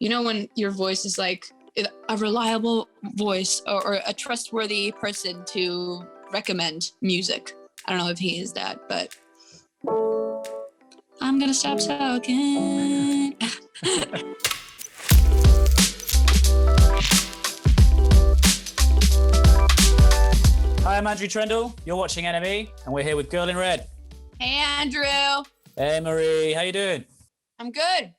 you know, when your voice is like a reliable voice or a trustworthy person to recommend music. I don't know if he is that, but I'm gonna stop talking. Hi, I'm Andrew Trendle. You're watching NME, and we're here with Girl in Red. Hey, Andrew. Hey, Marie. How you doing? I'm good.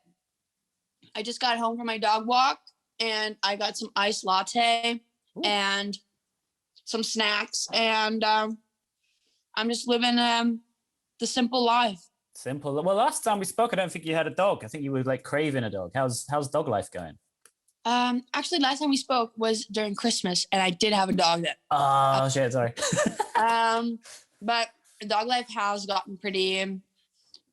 I just got home from my dog walk, and I got some iced latte and some snacks, and I'm just living the simple life. Simple. Well, last time we spoke, I don't think you had a dog. I think you were like craving a dog. How's dog life going? Actually, last time we spoke was during Christmas, and I did have a dog then. Oh shit! Sorry. But dog life has gotten pretty.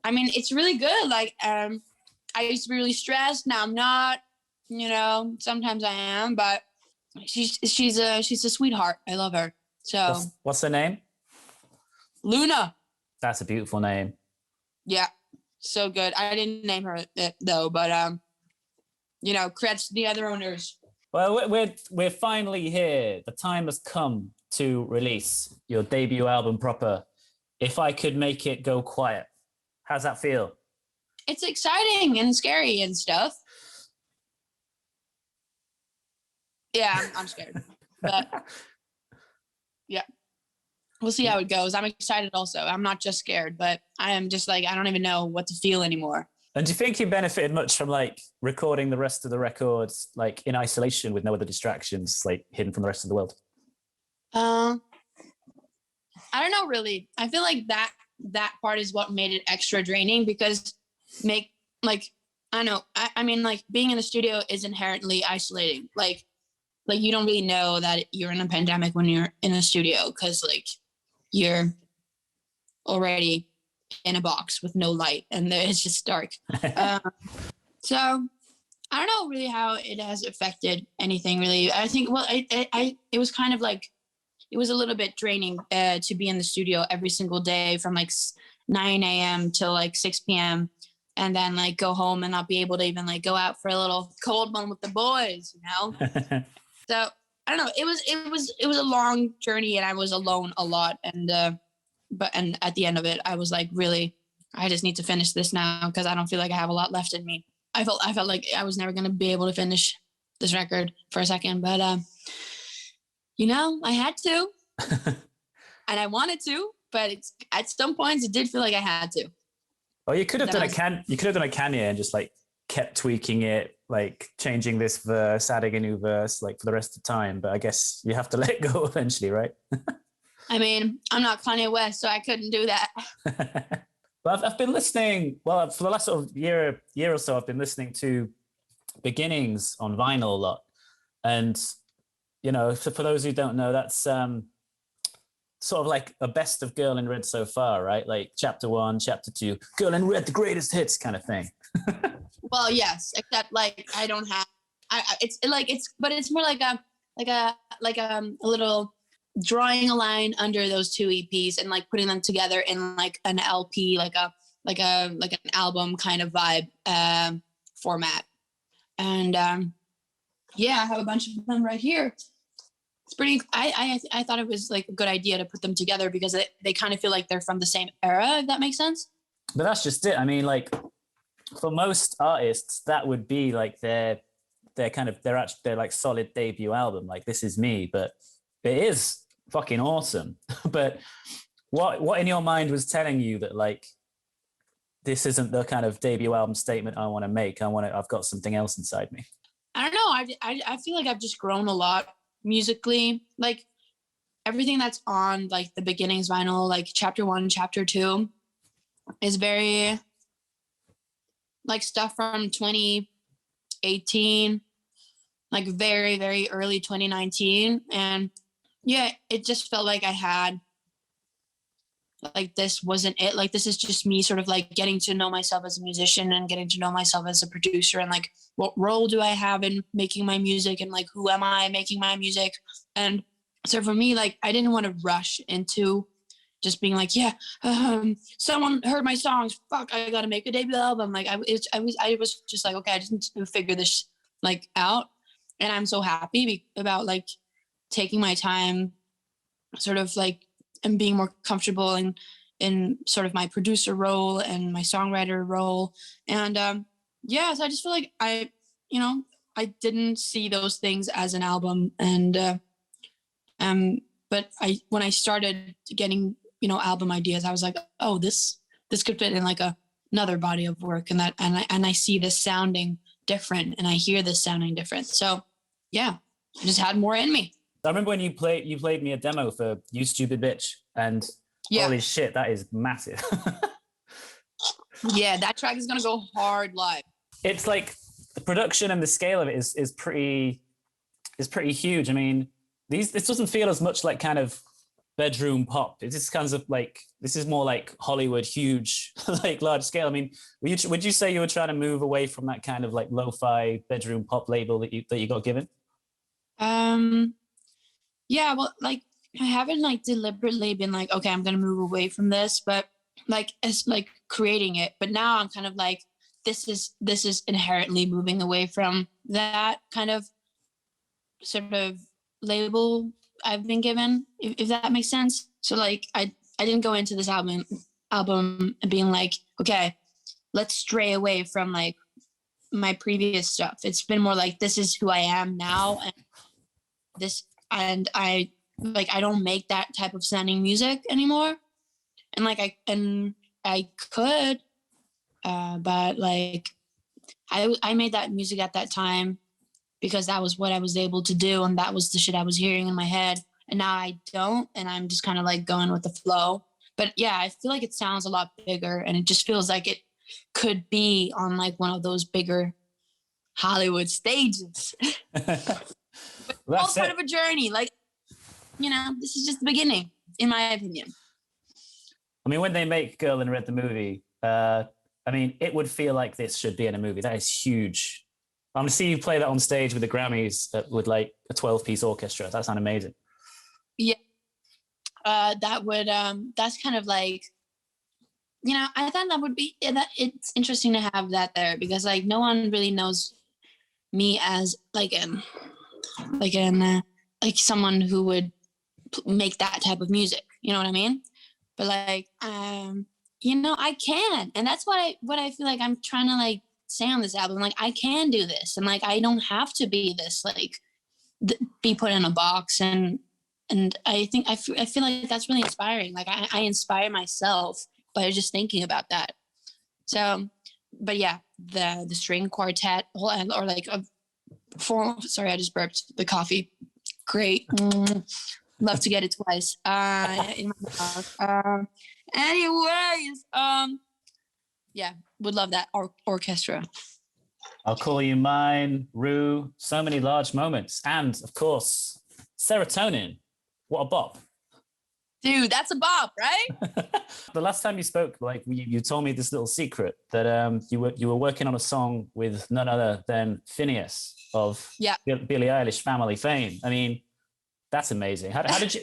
I mean, it's really good. Like, I used to be really stressed. Now I'm not. You know, sometimes I am, but she's a sweetheart. I love her. So what's her name? Luna. That's a beautiful name. Yeah, so good. I didn't name her though, but you know, credits to the other owners. Well, we're finally here. The time has come to release your debut album proper. If I Could Make It Go Quiet. How's that feel? It's exciting and scary and stuff. Yeah, I'm scared. But yeah, we'll see how it goes. I'm excited also. I'm not just scared, but I am just like, I don't even know what to feel anymore. And do you think you benefited much from like recording the rest of the records like in isolation with no other distractions, like hidden from the rest of the world? I don't know, really. I feel like that part is what made it extra draining because I don't know. I mean, like being in the studio is inherently isolating. Like you don't really know that you're in a pandemic when you're in a studio because like you're already in a box with no light and it's just dark. So I don't know really how it has affected anything really. I think, well, it was kind of like, it was a little bit draining to be in the studio every single day from like 9 a.m. till like 6 p.m. and then like go home and not be able to even like go out for a little cold one with the boys, you know? So I don't know. It was a long journey and I was alone a lot. And at the end of it, I was like, really, I just need to finish this now because I don't feel like I have a lot left in me. I felt like I was never going to be able to finish this record for a second, but you know, I had to, and I wanted to, but at some points it did feel like I had to. Well, you could have done a Kanye and just like kept tweaking it, like changing this verse, adding a new verse, like for the rest of the time. But I guess you have to let go eventually, right? I mean, I'm not Kanye West, so I couldn't do that. But I've been listening, well, for the last sort of year or so, I've been listening to Beginnings on vinyl a lot. And, you know, for those who don't know, that's sort of like a best of Girl in Red so far, right? Like chapter 1, chapter 2, Girl in Red, the greatest hits kind of thing. Well, yes, except like I don't have, but it's more like a little drawing a line under those two EPs and like putting them together in like an LP, like an album kind of vibe format. And yeah, I have a bunch of them right here. It's pretty. I thought it was like a good idea to put them together because they kind of feel like they're from the same era, if that makes sense. But that's just it. I mean, like for most artists, that would be like their like solid debut album. Like This Is Me, but it is fucking awesome. But what in your mind was telling you that like this isn't the kind of debut album statement I want to make? I've got something else inside me. I don't know. I feel like I've just grown a lot musically. Like everything that's on like the Beginnings vinyl, like chapter 1, chapter 2 is very like stuff from 2018, like very, very early 2019. And yeah, it just felt like I had, like, this wasn't it. Like, this is just me sort of like getting to know myself as a musician and getting to know myself as a producer and like, what role do I have in making my music and like, who am I making my music? And so for me, like, I didn't want to rush into just being like, yeah, someone heard my songs. Fuck, I got to make a debut album. Like I was just like, okay, I just need to figure this like out, and I'm so happy about like taking my time, sort of like, and being more comfortable in sort of my producer role and my songwriter role. And yeah, so I just feel like I didn't see those things as an album. And but when I started getting album ideas, I was like, oh, this could fit in like another body of work, and I see this sounding different, and I hear this sounding different. So yeah, I just had more in me. I remember when you played me a demo for You Stupid Bitch, and holy shit, that is massive. Yeah, that track is gonna go hard live. It's like the production and the scale of it is pretty huge. I mean, this doesn't feel as much like kind of bedroom pop. It's just kind of like, this is more like Hollywood, huge, like large scale. I mean, would you say you were trying to move away from that kind of like lo-fi bedroom pop label that you got given? Yeah, well, like I haven't like deliberately been like, okay, I'm gonna move away from this, but like it's like creating it. But now I'm kind of like, this is inherently moving away from that kind of sort of label I've been given, if that makes sense. So like I didn't go into this album being like, okay, let's stray away from like my previous stuff. It's been more like, this is who I am now, and I don't make that type of sounding music anymore. And like I could, but like I made that music at that time because that was what I was able to do, and that was the shit I was hearing in my head. And now I don't, and I'm just kind of like going with the flow. But yeah, I feel like it sounds a lot bigger, and it just feels like it could be on like one of those bigger Hollywood stages. But all part of a journey. Like, this is just the beginning, in my opinion. I mean, when they make Girl in Red the movie, I mean, it would feel like this should be in a movie. That is huge. I'm going to see you play that on stage with the Grammys with like a 12-piece orchestra. That sounds amazing. Yeah. That would, that's kind of like, I thought that would be, that it's interesting to have that there, because like no one really knows me as like someone who would make that type of music. You know what I mean? But like, I can, and that's what I feel like I'm trying to like say on this album. Like, I can do this, and like I don't have to be this like be put in a box. And I think I feel like that's really inspiring. Like I inspire myself by just thinking about that. So, but yeah, the string quartet or like a form. Sorry, I just burped the coffee. Great. Love to get it twice in my mouth. Anyways, yeah, would love that orchestra. I'll Call You Mine, Rue, so many large moments. And of course, Serotonin. What a bop. Dude, that's a bop, right? The last time you spoke, like you told me this little secret that you were working on a song with none other than Phineas of Billie Eilish family fame. I mean, that's amazing. How did you?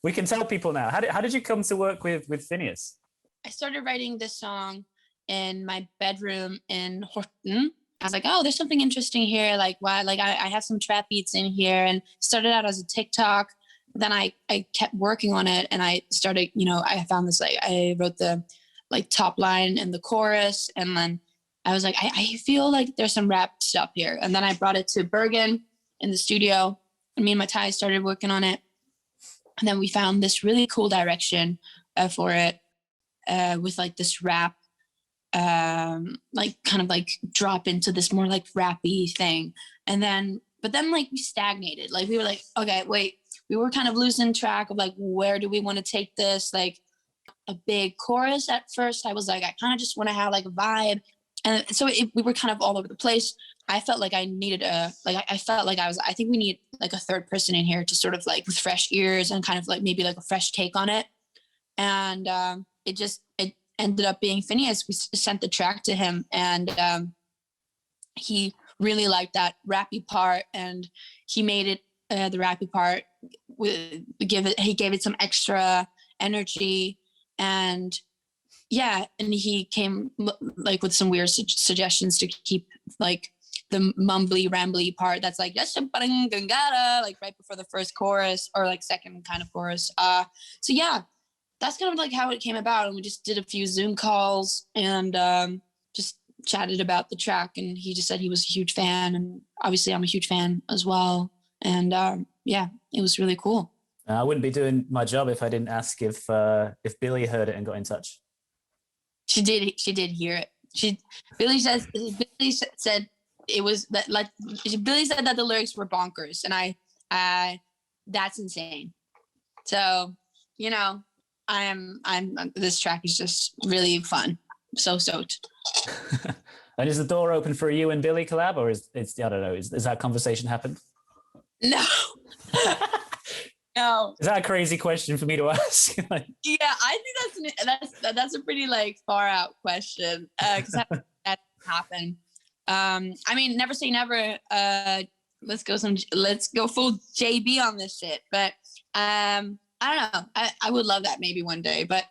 We can tell people now. How did you come to work with Phineas? I started writing this song in my bedroom in Horton. I was like, oh, there's something interesting here. Like, why? Like, I have some trap beats in here, and started out as a TikTok. Then I kept working on it, and I started, I found this, like, I wrote the like top line and the chorus, and then I was like, I feel like there's some rap stuff here. And then I brought it to Bergen in the studio, and me and my Ty started working on it. And then we found this really cool direction for it, with like this rap, like kind of like drop into this more like rappy thing. But then like we stagnated. Like we were like, okay, wait, we were kind of losing track of like, where do we want to take this? Like a big chorus at first. I was like, I kind of just want to have like a vibe. And so we were kind of all over the place. I felt like I needed I felt like I think we need like a third person in here to sort of like with fresh ears and kind of like maybe like a fresh take on it. And it ended up being Phineas. We sent the track to him, and he really liked that rappy part, and he made it the rappy part he gave it some extra energy. And yeah, and he came like with some weird suggestions to keep like the mumbly rambly part that's like like right before the first chorus or like second kind of chorus. So yeah, that's kind of like how it came about. And we just did a few Zoom calls and just chatted about the track. And he just said he was a huge fan. And obviously I'm a huge fan as well. And yeah, it was really cool. I wouldn't be doing my job if I didn't ask if Billie heard it and got in touch. She did hear it. Billie said it was that, like, Billie said that the lyrics were bonkers. And I that's insane. So, you know, I'm this track is just really fun. So stoked. And is the door open for a you and Billie collab, or is it's I don't know, is that conversation happened? No. No. Is that a crazy question for me to ask? Like, Yeah, I think that's a pretty like far out question because that happened. I mean, never say never. Let's go full JB on this shit. But I don't know. I would love that maybe one day. But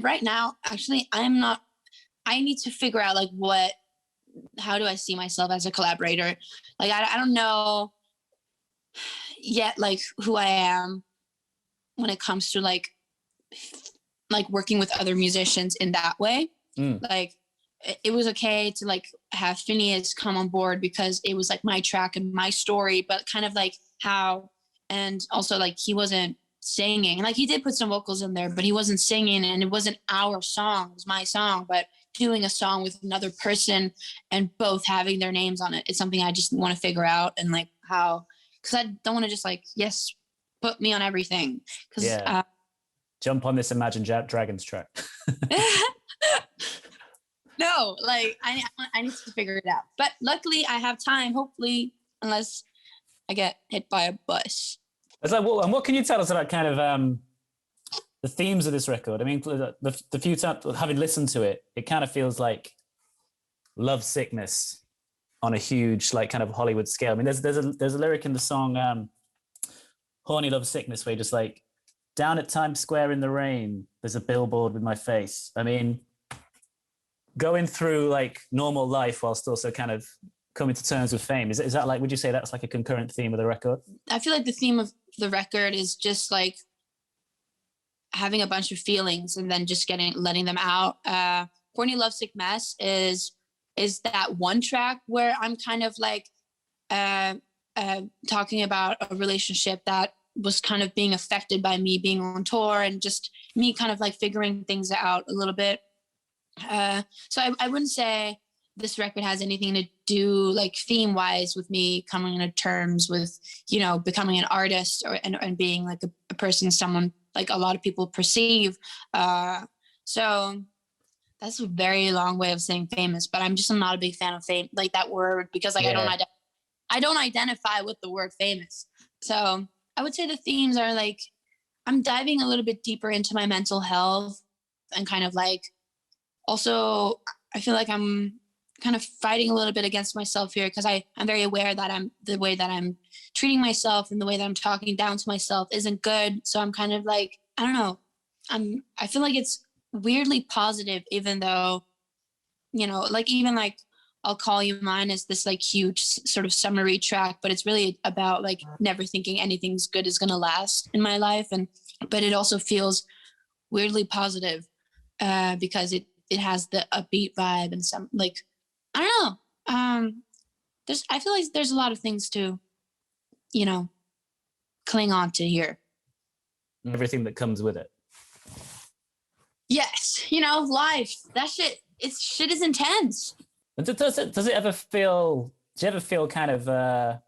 right now, actually, I'm not. I need to figure out like how do I see myself as a collaborator? Like I don't know yet like who I am when it comes to like working with other musicians in that way. Like it was okay to like have Phineas come on board because it was like my track and my story, but kind of like how, and also like he wasn't singing, and like he did put some vocals in there, but he wasn't singing, and it wasn't our song, it was my song. But doing a song with another person and both having their names on it, it's something I just want to figure out. And like how, because I don't want to just like, yes, put me on everything. Because jump on this Imagine Dragons track. No, like I need to figure it out. But luckily I have time, hopefully, unless I get hit by a bus. It's like, well, and what can you tell us about kind of the themes of this record? I mean, the few times having listened to it, it kind of feels like love sickness on a huge, like, kind of Hollywood scale. I mean, there's a lyric in the song "Horny Love Sickness" where you're just like, down at Times Square in the rain, there's a billboard with my face. I mean, going through like normal life whilst also kind of coming to terms with fame. Is that like, would you say that's like a concurrent theme of the record? I feel like the theme of the record is just like having a bunch of feelings and then just letting them out. Horny Love Sick Mess is that one track where I'm kind of like talking about a relationship that was kind of being affected by me being on tour and just me kind of like figuring things out a little bit. So I wouldn't say this record has anything to do like theme wise with me coming to terms with, you know, becoming an artist and being like a person, someone like a lot of people perceive. So that's a very long way of saying famous, but I'm not a big fan of fame, like that word, because like I don't identify with the word famous. So I would say the themes are like, I'm diving a little bit deeper into my mental health and kind of like, also, I feel like I'm kind of fighting a little bit against myself here because I'm very aware that the way that I'm treating myself and the way that I'm talking down to myself isn't good. So I'm kind of like, I don't know. I feel like it's weirdly positive, even though, you know, like even like I'll Call You Mine is this like huge sort of summary track, but it's really about like never thinking anything's good is going to last in my life. But it also feels weirdly positive because it has the upbeat vibe and some like, I don't know. I feel like there's a lot of things to, you know, cling on to here. Everything that comes with it. Yes. You know, life, that shit is intense. And does it ever feel, do you ever feel kind of the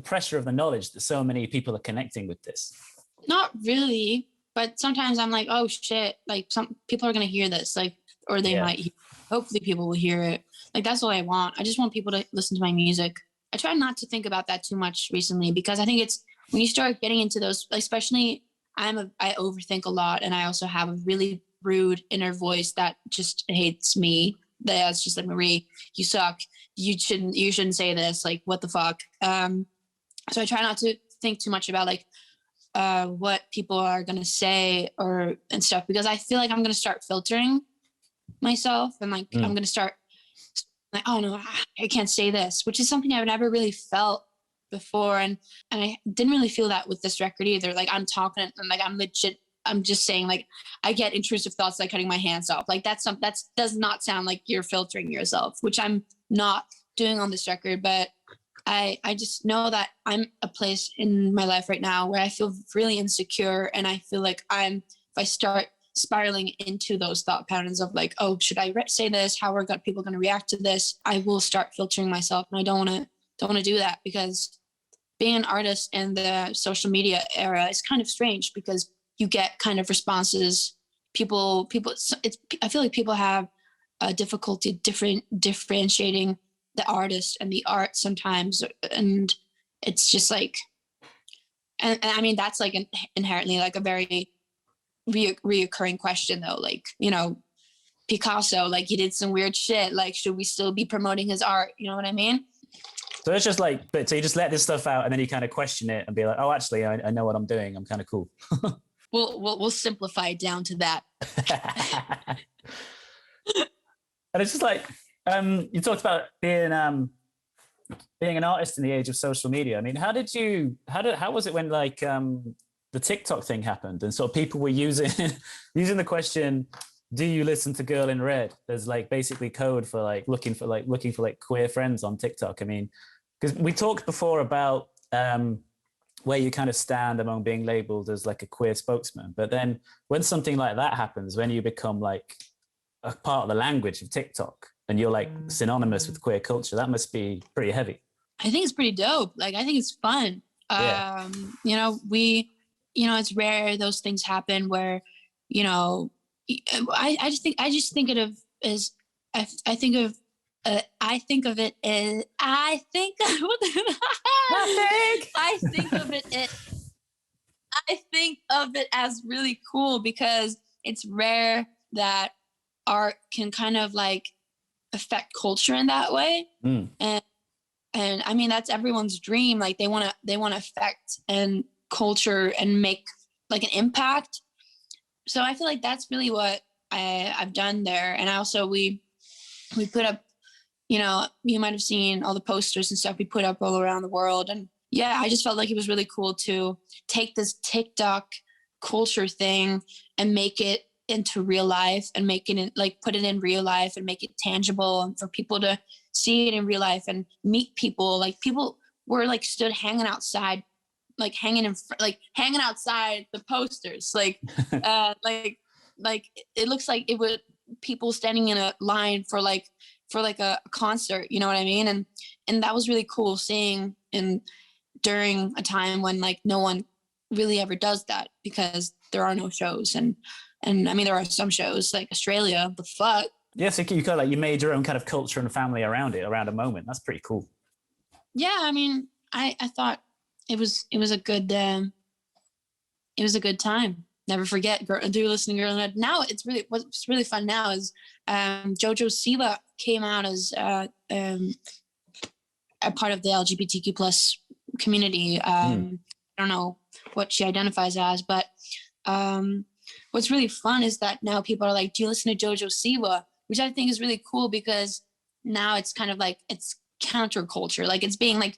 pressure of the knowledge that so many people are connecting with this? Not really. But sometimes I'm like, oh shit, like some people are going to hear this, like, or they might, hopefully people will hear it. Like, that's all I want. I just want people to listen to my music. I try not to think about that too much recently because I think it's when you start getting into those, especially I overthink a lot. And I also have a really rude inner voice that just hates me. That's just like, Marie, you suck. You shouldn't say this. Like, what the fuck? So I try not to think too much about like, what people are going to say and stuff, because I feel like I'm going to start filtering myself and like I'm going to start like, oh no, I can't say this, which is something I've never really felt before. And I didn't really feel that with this record either. Like I'm talking and like I'm legit, I'm just saying like I get intrusive thoughts like cutting my hands off. Like that's does not sound like you're filtering yourself, which I'm not doing on this record. But I just know that I'm a place in my life right now where I feel really insecure, and I feel like if I start spiraling into those thought patterns of like, oh, should I say this? How are people going to react to this? I will start filtering myself, and I don't want to do that, because being an artist in the social media era is kind of strange because you get kind of responses. I feel like people have a difficulty differentiating the artist and the art sometimes, and it's just like, and I mean that's like inherently like a very reoccurring question though, like, you know, Picasso, like he did some weird shit, like should we still be promoting his art, you know what I mean? So it's just like, but so you just let this stuff out and then you kind of question it and be like, oh, actually, I know what I'm doing. I'm kind of cool. We'll simplify it down to that. And it's just like, you talked about being an artist in the age of social media. I mean, how was it when like the TikTok thing happened and sort of people were using the question, do you listen to Girl in Red? There's like basically code for like looking for queer friends on TikTok. I mean, because we talked before about where you kind of stand among being labeled as like a queer spokesman, but then when something like that happens, when you become like a part of the language of TikTok and you're like synonymous with queer culture, that must be pretty heavy. I think it's pretty dope. Like I think it's fun. Yeah. You know, it's rare those things happen where, you know, I just think it of as I think of it as I think of it as really cool because it's rare that art can kind of like affect culture in that way. And I mean that's everyone's dream, like they want to affect and culture and make like an impact. So I feel like that's really what I've done there. And also we put up, you know, you might have seen all the posters and stuff we put up all around the world. And yeah, I just felt like it was really cool to take this TikTok culture thing and make it into real life and make it like put it in real life and make it tangible and for people to see it in real life and meet people. Like people were like stood hanging outside, like hanging outside the posters, like like it looks like it would people standing in a line for a concert, you know what I mean? And that was really cool seeing and during a time when like no one really ever does that because there are no shows and I mean there are some shows like Australia, the fuck. Yeah, so you kind of like you made your own kind of culture and family around a moment. That's pretty cool. Yeah, I mean I thought it was a good time. Never forget, do listen to Girl in Red. Now what's really fun now is Jojo Siwa came out as a part of the LGBTQ plus community. I don't know what she identifies as, but what's really fun is that now people are like, do you listen to Jojo Siwa? Which I think is really cool because now it's kind of like it's counterculture. Like it's being like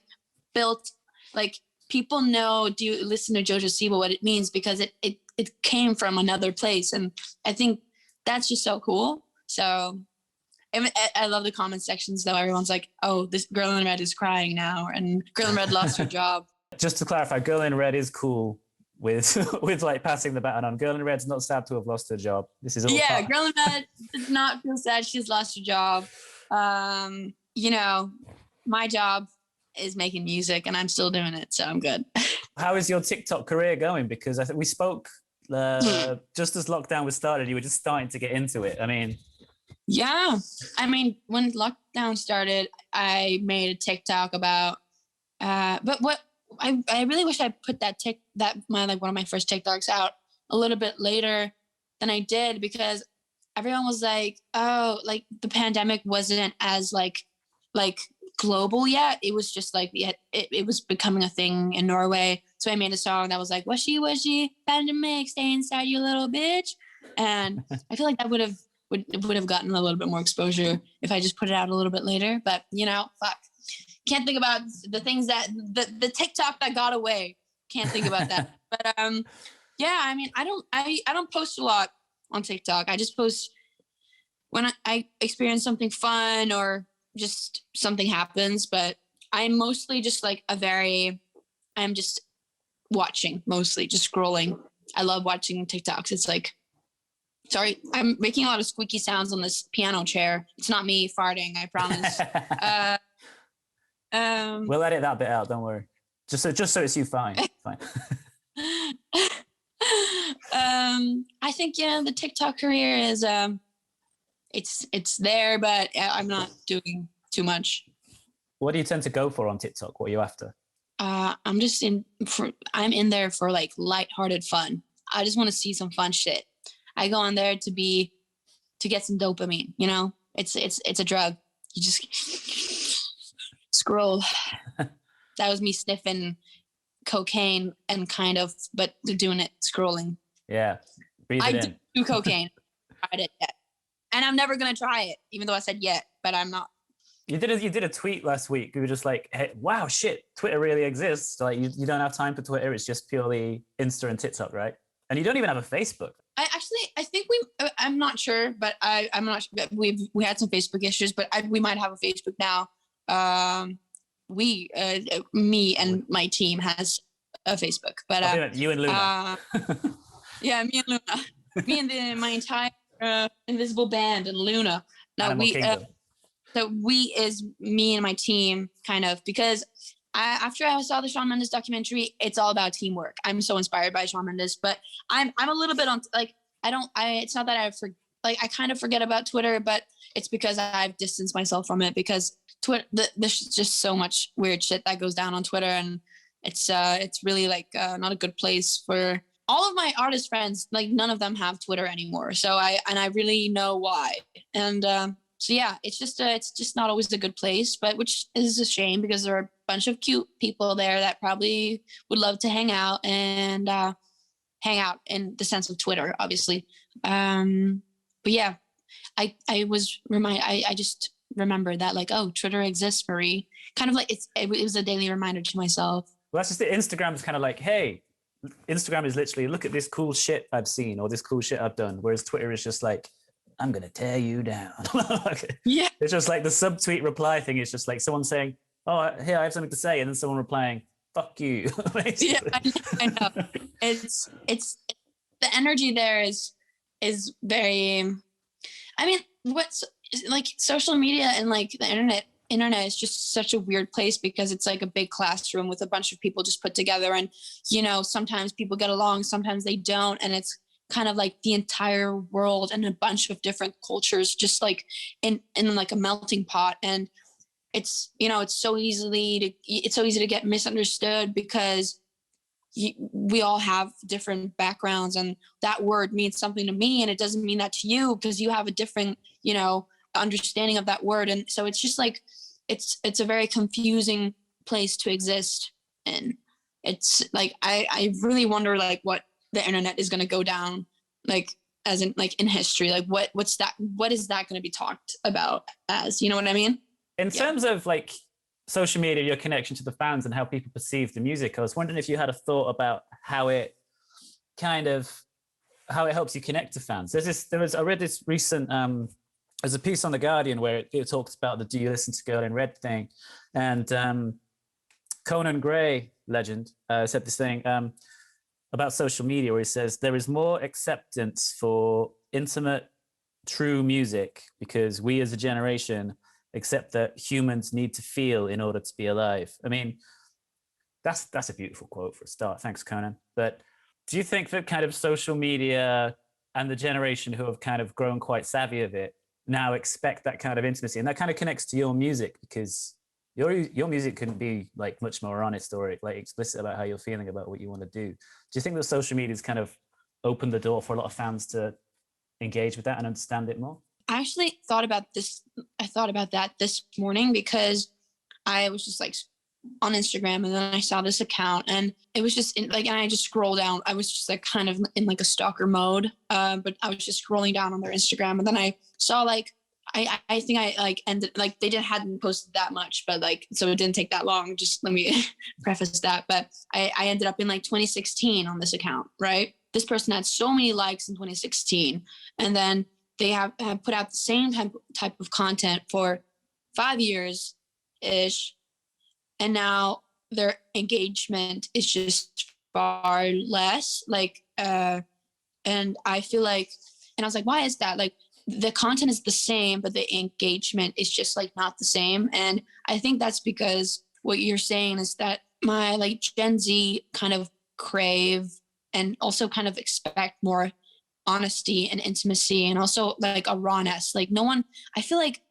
built, like people know, do you listen to Jojo Siwa, what it means because it came from another place. And I think that's just so cool. So I love the comment sections though. Everyone's like, oh, this Girl in Red is crying now and Girl in Red lost her job. Just to clarify, Girl in Red is cool with with like passing the baton on. Girl in Red's not sad to have lost her job. This is all Girl in Red does not feel sad she's lost her job. You know, my job is making music and I'm still doing it, so I'm good. How is your TikTok career going? Because I think we spoke just as lockdown was started, you were just starting to get into it. I mean, yeah. I mean, when lockdown started, I made a TikTok about but what I really wish I put one of my first TikToks out a little bit later than I did because everyone was like, oh, like the pandemic wasn't as like global yet. It was just like it was becoming a thing in Norway. So I made a song that was like, wishy, pandemic, stay inside, you little bitch. And I feel like that would have would have gotten a little bit more exposure if I just put it out a little bit later. But fuck, can't think about the things that the TikTok that got away. Can't think about that. But yeah, I mean, I don't post a lot on TikTok. I just post when I experience something fun or just something happens. But I'm mostly just like I'm just watching, mostly just scrolling. I love watching TikToks. It's like, sorry, I'm making a lot of squeaky sounds on this piano chair. It's not me farting, I promise. We'll edit that bit out, don't worry. Just so it's you fine. Fine. I think the TikTok career is it's there, but I'm not doing too much. What do you tend to go for on TikTok? What are you after? I'm in there for like lighthearted fun. I just want to see some fun shit. I go on there to get some dopamine, It's a drug. You just scroll. That was me sniffing cocaine and but doing it scrolling. Yeah. Breathe it in. Do cocaine. Tried it yet. And I'm never gonna try it, even though I said yet, but I'm not. You did a tweet last week. You were just like, hey, wow, shit, Twitter really exists. Like you don't have time for Twitter. It's just purely Insta and TikTok, right? And you don't even have a Facebook. I think I'm not sure, but I'm not sure. We had some Facebook issues, but we might have a Facebook now. Me and my team has a Facebook, but you and Luna. Yeah, me and Luna, my entire invisible band and Luna. Now we is me and my team kind of, because after I saw the Shawn Mendes documentary, it's all about teamwork. I'm so inspired by Shawn Mendes, but I'm a little bit on like it's not that I kind of forget about Twitter, but it's because I've distanced myself from it because Twitter, there's just so much weird shit that goes down on Twitter, and it's really like not a good place for all of my artist friends. Like none of them have Twitter anymore, so I really know why. And so yeah, it's just not always a good place, but which is a shame because there are a bunch of cute people there that probably would love to hang out in the sense of Twitter, obviously. But yeah, I just remembered that like, oh, Twitter exists, Marie. Kind of like it was a daily reminder to myself. Well, that's just it. Instagram is kind of like, hey, Instagram is literally, look at this cool shit I've seen or this cool shit I've done. Whereas Twitter is just like, I'm going to tear you down. Okay. Yeah. It's just like the subtweet reply thing is just like someone saying, oh, here, I have something to say. And then someone replying, fuck you. Yeah, I know. It's the energy there is very, I mean, what's like social media and like the internet is just such a weird place because it's like a big classroom with a bunch of people just put together, and sometimes people get along, sometimes they don't, and it's kind of like the entire world and a bunch of different cultures just like in like a melting pot. And it's it's so easy to get misunderstood because we all have different backgrounds, and that word means something to me and it doesn't mean that to you because you have a different understanding of that word. And so it's just like it's a very confusing place to exist in. It's like I really wonder like what the internet is going to go down like as in like in history, like what is that going to be talked about as, you know what I mean? In terms of like social media, your connection to the fans and how people perceive the music, I was wondering if you had a thought about how it helps you connect to fans. I read this recent there's a piece on The Guardian where it talks about the Do You Listen to Girl in Red thing, and Conan Gray, legend, said this thing about social media where he says there is more acceptance for intimate, true music because we as a generation accept that humans need to feel in order to be alive. I mean, that's a beautiful quote for a start. Thanks, Conan. But do you think that kind of social media and the generation who have kind of grown quite savvy of it now expect that kind of intimacy? And that kind of connects to your music because your music couldn't be like much more honest or like explicit about how you're feeling about what you want to do. Do you think that social media's kind of opened the door for a lot of fans to engage with that and understand it more? I actually thought about this. I thought about that this morning because I was just like on Instagram, and then I saw this account, and it was just and I just scrolled down. I was just like kind of in like a stalker mode, but I was just scrolling down on their Instagram, and then I saw like I think I like ended like they hadn't posted that much, but like so it didn't take that long. Just let me preface that. But I ended up in like 2016 on this account, right? This person had so many likes in 2016, and then they have put out the same type of content for 5 years ish, and now their engagement is just far less. And I feel like, and I was like, why is that? Like, the content is the same, but the engagement is just like not the same. And I think that's because what you're saying is that my like Gen Z kind of crave and also kind of expect more honesty and intimacy, and also like a rawness. Like no one, I feel like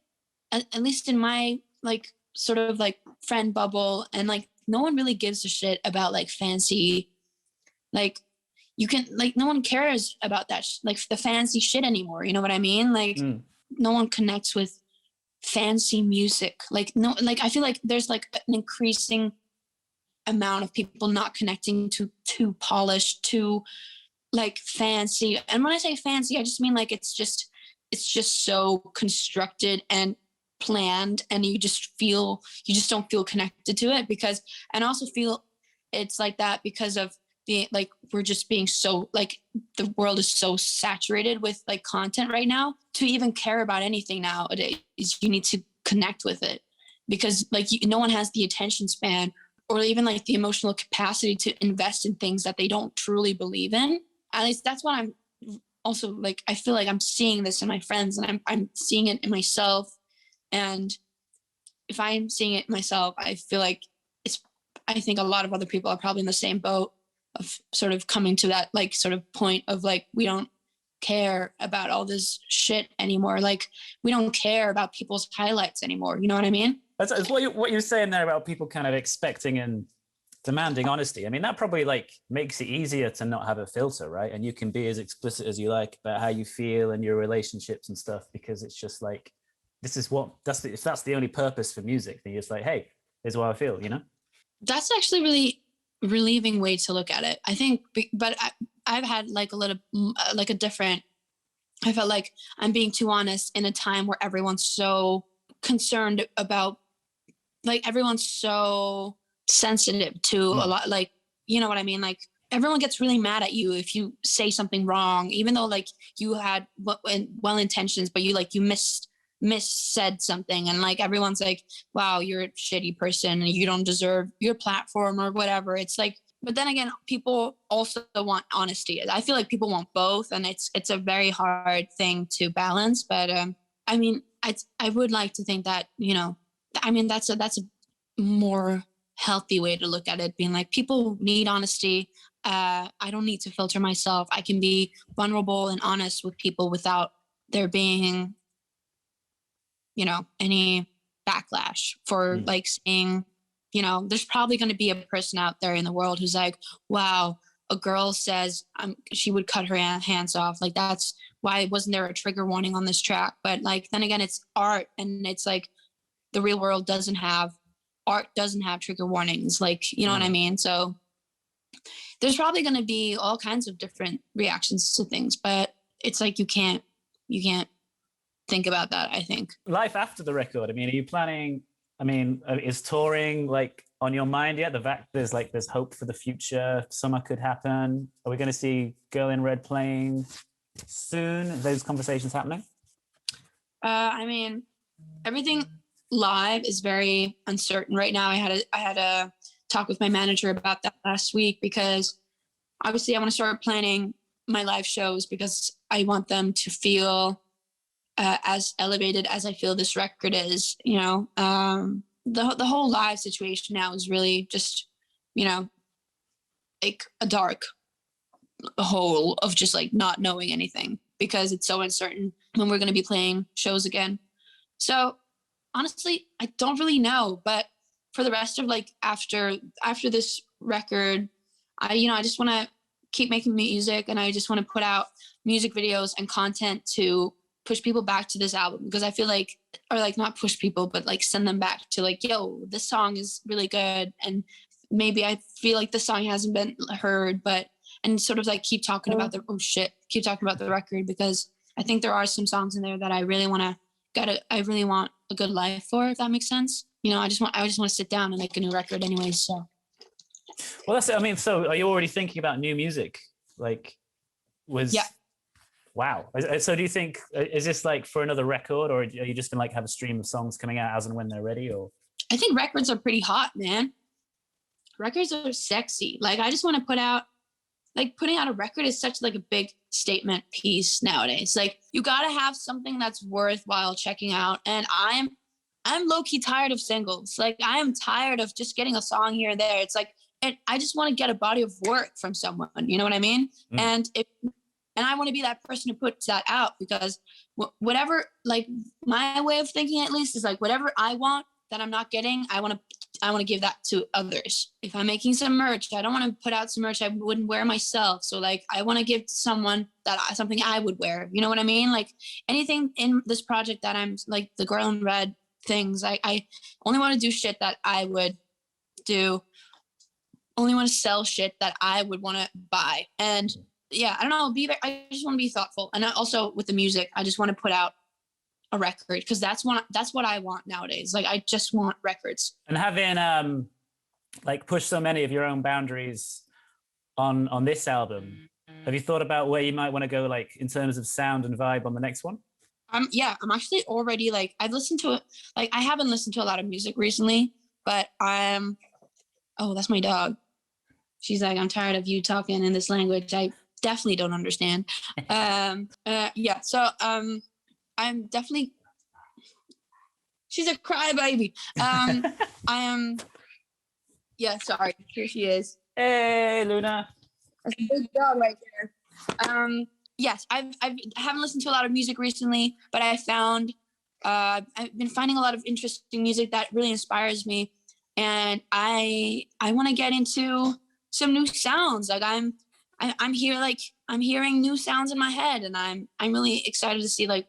at least in my like sort of like friend bubble, and like no one really gives a shit about like fancy, like you can like no one cares about that like the fancy shit anymore, you know what I mean? Like no one connects with fancy music. Like no, like I feel like there's like an increasing amount of people not connecting to too polished, too like fancy. And when I say fancy, I just mean like it's just so constructed and planned, and you just don't feel connected to it. Because and also feel it's like that because of the like we're just being so like the world is so saturated with like content right now. To even care about anything nowadays, you need to connect with it, because like no one has the attention span or even like the emotional capacity to invest in things that they don't truly believe in. At least that's what I'm also like. I feel like I'm seeing this in my friends, and I'm seeing it in myself. And if I'm seeing it myself, I feel like I think a lot of other people are probably in the same boat of sort of coming to that like sort of point of like, we don't care about all this shit anymore. Like we don't care about people's highlights anymore. You know what I mean? That's what you're saying there about people kind of expecting and demanding honesty. I mean, that probably like makes it easier to not have a filter, right? And you can be as explicit as you like about how you feel and your relationships and stuff, because it's just like, this is what if that's the only purpose for music, then you're just like, hey, here's what I feel, you know? That's actually really relieving way to look at it, I think. But I've had like a little like a different, I felt like I'm being too honest in a time where everyone's so concerned about, like everyone's so sensitive to a lot, like, you know what I mean? Like everyone gets really mad at you if you say something wrong, even though like you had well intentions, but you miss said something, and like everyone's like, wow, you're a shitty person and you don't deserve your platform or whatever. It's like, but then again, people also want honesty. I feel like people want both, and it's a very hard thing to balance. But I mean, I would like to think that, you know, I mean, that's a more healthy way to look at it, being like, people need honesty. I don't need to filter myself. I can be vulnerable and honest with people without there being, you know, any backlash for like saying, you know, there's probably going to be a person out there in the world who's like, wow, a girl says she would cut her hands off. Like, that's why wasn't there a trigger warning on this track? But like, then again, it's art, and it's like the real world doesn't have trigger warnings. Like, you know what I mean? So there's probably going to be all kinds of different reactions to things, but it's like, you can't think about that, I think. Life after the record, I mean, are you planning, I mean, is touring like on your mind yet? The fact there's hope for the future, summer could happen. Are we going to see Girl in Red playing soon? Those conversations happening? I mean, everything live is very uncertain right now. I had a talk with my manager about that last week, because obviously I want to start planning my live shows, because I want them to feel as elevated as I feel this record is. You know, the whole live situation now is really just, you know, like a dark hole of just like not knowing anything, because it's so uncertain when we're going to be playing shows again. So honestly, I don't really know. But for the rest of like after this record, I just want to keep making music, and I just want to put out music videos and content to push people back to this album, because I feel like, or like not push people, but like send them back to like, yo, this song is really good. And maybe I feel like the song hasn't been heard, and sort of like keep talking about keep talking about the record, because I think there are some songs in there that I really want a good life for, if that makes sense. You know, I just want to sit down and make a new record anyway. So. Well, that's it. I mean, so are you already thinking about new music? Like, Yeah. Wow. So do you think, is this like for another record, or are you just gonna like have a stream of songs coming out as and when they're ready? Or I think records are pretty hot, man. Records are sexy. Like, I just want to putting out a record is such like a big statement piece nowadays. Like, you got to have something that's worthwhile checking out. And I'm low-key tired of singles. Like, I am tired of just getting a song here and there. It's like, I just want to get a body of work from someone. You know what I mean? And I want to be that person who puts that out, because whatever, like, my way of thinking at least is like, whatever I want that I'm not getting, I want to give that to others. If I'm making some merch, I don't want to put out some merch I wouldn't wear myself. So like, I want to give someone something I would wear. You know what I mean? Like, anything in this project that I'm like the Girl in Red things, I only want to do shit that I would do. Only want to sell shit that I would want to buy. And yeah, I don't know. I just want to be thoughtful. And also with the music, I just want to put out a record, because that's what I want nowadays. Like, I just want records. And having like pushed so many of your own boundaries on this album, have you thought about where you might want to go, like in terms of sound and vibe on the next one? Yeah, I'm actually already like, I haven't listened to a lot of music recently, but oh, that's my dog. She's like, I'm tired of you talking in this language I definitely don't understand. Yeah, so I'm definitely, she's a crybaby. I am, yeah, sorry, here she is. Hey, Luna. That's a big dog right there. Yes, I haven't listened to a lot of music recently, but I found, I've been finding a lot of interesting music that really inspires me. And I want to get into some new sounds. Like, I'm hearing new sounds in my head, and I'm really excited to see like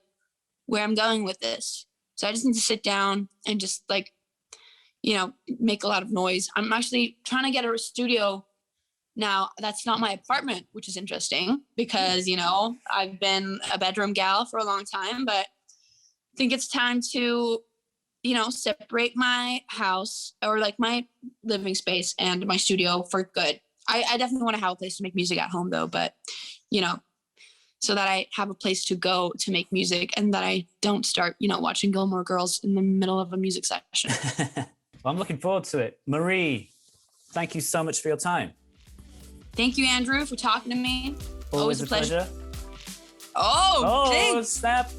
where I'm going with this. So I just need to sit down and just like, you know, make a lot of noise. I'm actually trying to get a studio now. That's not my apartment, which is interesting, because, you know, I've been a bedroom gal for a long time, but I think it's time to, you know, separate my house, or like my living space, and my studio for good. I definitely want to have a place to make music at home though, but, you know, so that I have a place to go to make music, and that I don't start, you know, watching Gilmore Girls in the middle of a music session. Well, I'm looking forward to it. Marie, thank you so much for your time. Thank you, Andrew, for talking to me. Always a pleasure. Oh, snap.